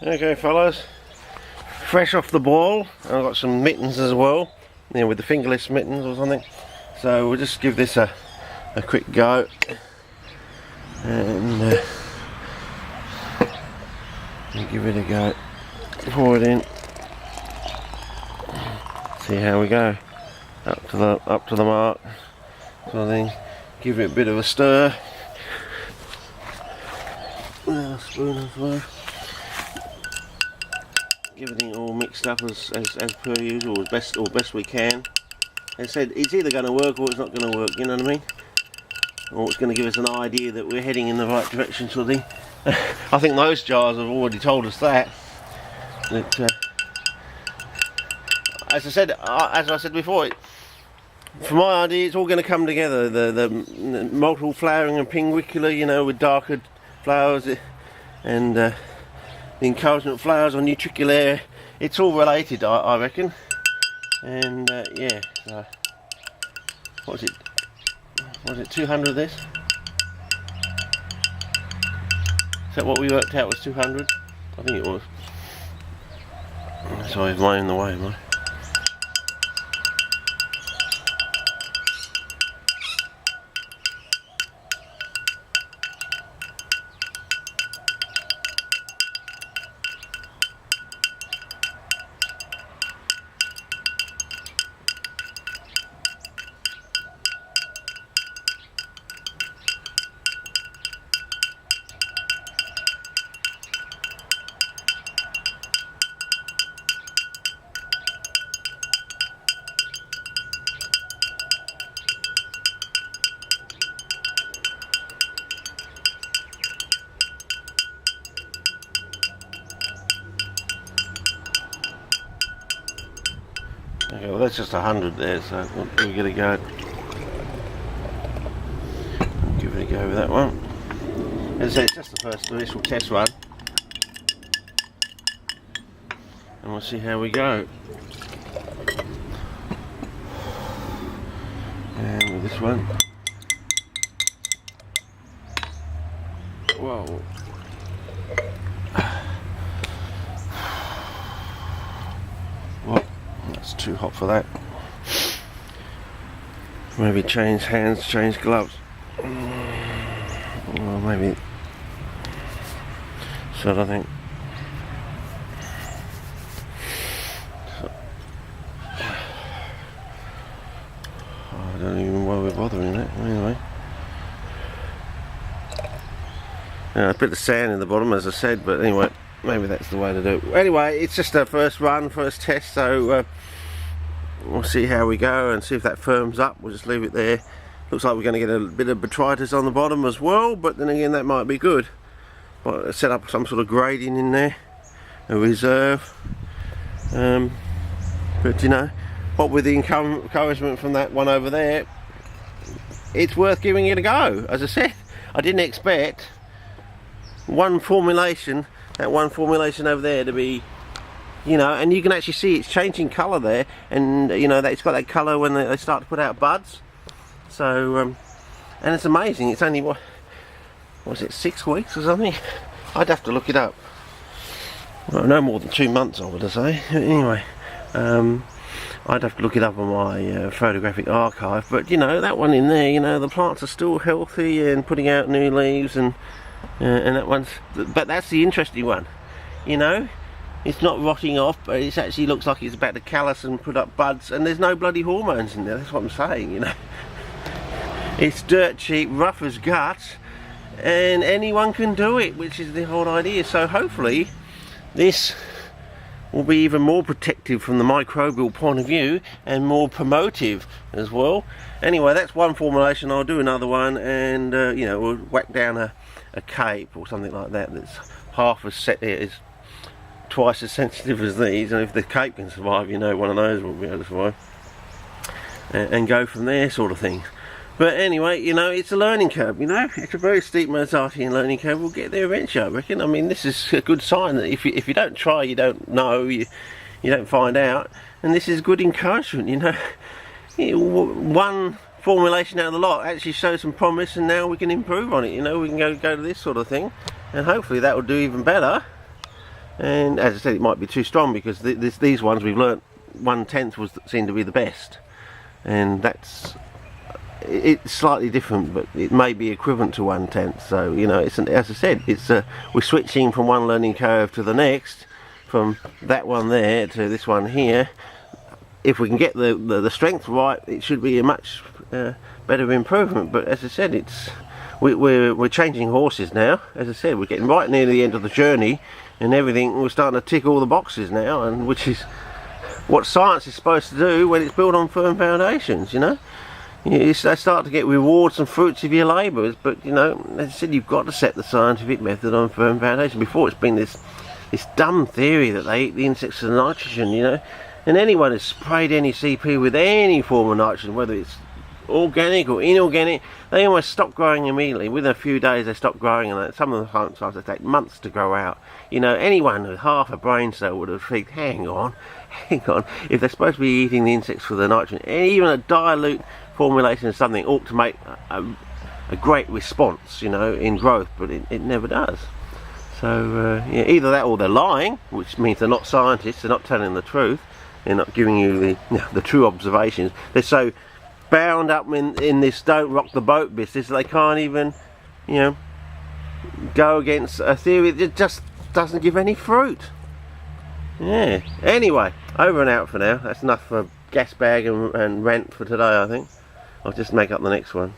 Okay fellas, fresh off the boil. I've got some mittens as well, with the fingerless mittens or something. So we'll just give this a quick go and give it a go. Pour it in. See how we go. Up to the mark. So then give it a bit of a stir. A spoon as well. Get everything all mixed up as per usual, as best we can. As I said, it's either going to work or it's not going to work, you know what I mean? Or it's going to give us an idea that we're heading in the right direction, sort of thing. I think those jars have already told us that. As I said before, for my idea, it's all going to come together. The multiple flowering and pinguicula, you know, with darker flowers, and the encouragement flowers on Nutriculaire. It's all related, I reckon. And yeah, so what was it 200 of this? Is that what we worked out was 200? I think it was. Sorry, I'm in the way, am I? Okay, well that's just 100 there, so we'll give it a go. Give it a go with that one. As I say, it's just the first initial test run. And we'll see how we go. And with this one. Whoa. It's too hot for that. Maybe change hands, change gloves. Or maybe so I think. So, I don't even know why we're bothering that. Anyway. A bit of sand in the bottom, as I said, but anyway, maybe that's the way to do it. Anyway, it's just a first run, first test, so we'll see how we go and see if that firms up. We'll just leave it there. Looks like we're going to get a bit of botrytis on the bottom as well, but then again that might be good. But set up some sort of grading in there, a reserve. But you know, what with the encouragement from that one over there, it's worth giving it a go. As I said, I didn't expect one formulation, that one formulation over there to be, you know, and you can actually see it's changing colour there, and you know that it's got that colour when they start to put out buds. So and it's amazing. It's only what was it, 6 weeks or something? I'd have to look it up. Well, no more than 2 months, I would say. Anyway, I'd have to look it up on my photographic archive. But you know, that one in there, you know, the plants are still healthy and putting out new leaves, and that one's. But that's the interesting one, you know. It's not rotting off, but it actually looks like it's about to callus and put up buds, and there's no bloody hormones in there. That's what I'm saying, you know. It's dirt cheap, rough as guts, and anyone can do it, which is the whole idea. So hopefully this will be even more protective from the microbial point of view, and more promotive as well. Anyway, that's one formulation. I'll do another one, and you know, we'll whack down a cape or something like that that's half as set there, is twice as sensitive as these, and if the cape can survive, you know, one of those will be able to survive, and go from there, sort of thing. But anyway, you know, it's a learning curve, you know. It's a very steep Mozartian learning curve. We'll get there eventually, I reckon. I mean, this is a good sign that if you don't try, you don't know, you don't find out. And this is good encouragement, you know. One formulation out of the lot actually shows some promise, and now we can improve on it, you know. We can go to this sort of thing, and hopefully that will do even better. And as I said, it might be too strong because these ones we've learnt 1/10 seemed to be the best, and it's slightly different, but it may be equivalent to 1/10. So you know, as I said, we're switching from one learning curve to the next, from that one there to this one here. If we can get the strength right, it should be a much better improvement. But as I said, we're changing horses now. As I said, we're getting right near the end of the journey, and everything, we're starting to tick all the boxes now, and which is what science is supposed to do when it's built on firm foundations. You know, they start to get rewards and fruits of your labours. But you know, as I said, you've got to set the scientific method on firm foundation. Before, it's been this dumb theory that they eat the insects for the nitrogen. You know, and anyone who's sprayed any CP with any form of nitrogen, whether it's organic or inorganic, they almost stop growing immediately. Within a few days they stop growing, and some of the times they take months to grow out. You know, anyone with half a brain cell would have think, hang on, if they're supposed to be eating the insects for the nitrogen, even a dilute formulation of something ought to make a great response, you know, in growth, but it never does. So yeah, either that or they're lying, which means they're not scientists, they're not telling the truth, they're not giving you the true observations. They're so bound up in this don't rock the boat business, they can't even, you know, go against a theory that just doesn't give any fruit. Yeah. Anyway, over and out for now. That's enough for gas bag and rant for today, I think. I'll just make up the next one.